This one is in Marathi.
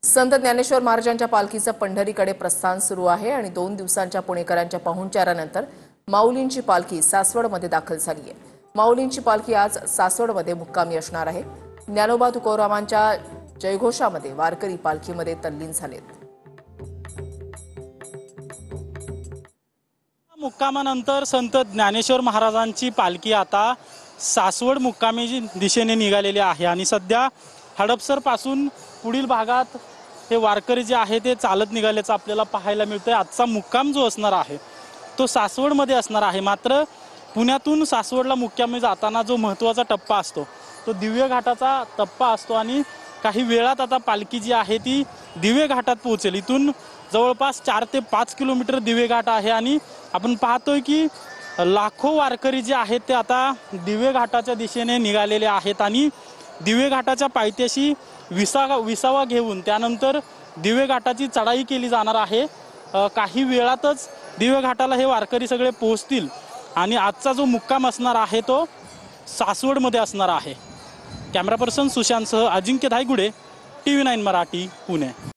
संत ज्ञानेश्वर महाराजांच्या पालखीचं पंढरीकडे प्रस्थान सुरू आहे आणि 2 दिवसांच्या पुणेकरांच्या पाहुणचारानंतर माऊलींची पालखी सासवडमध्ये दाखल झाली आहे। माऊलींची पालखी आज सासवडमध्ये मुक्कामी असणार आहे। ज्ञानोबा तुकोरामांच्या जयघोषामध्ये वारकरी पालखीमध्ये तल्लीन झालेत। मुक्कामानंतर संत ज्ञानेश्वर महाराजांची पालखी आता सासवड मुक्कामी दिशेने निघालेली आहे आणि सध्या हडपसर पासून पुढील भागात हे वारकरी जे आहे ते चालत निघाल्याचं आपल्याला पाहायला मिळतंय। आजचा मुक्काम जो असणार आहे तो सासवडमध्ये असणार आहे। मात्र पुण्यातून सासवडला मुक्कामी जाताना जो महत्त्वाचा टप्पा असतो तो दिव्य घाटाचा टप्पा असतो आणि काही वेळात आता पालखी जी आहे ती दिव्य घाटात पोहोचेल। इथून जवळपास 4 ते 5 किलोमीटर दिव्य घाट आहे आणि आपण पाहतोय की लाखो वारकरी जे आहेत ते आता दिव्य घाटाच्या दिशेने निघालेले आहेत आणि दिव्य घाटाच्या पायथ्याशी विसावा घेऊन त्यानंतर दिव्य घाटाची चढाई केली जाणार आहे। काही वेळातच दिव्य घाटाला हे वारकरी सगळे पोहोचतील आणि आजचा जो मुक्काम असणार आहे तो सासवडमध्ये असणार आहे। कॅमेरा पर्सन सुशांतसह अजिंक्य धायगुडे, TV9 मराठी, पुणे।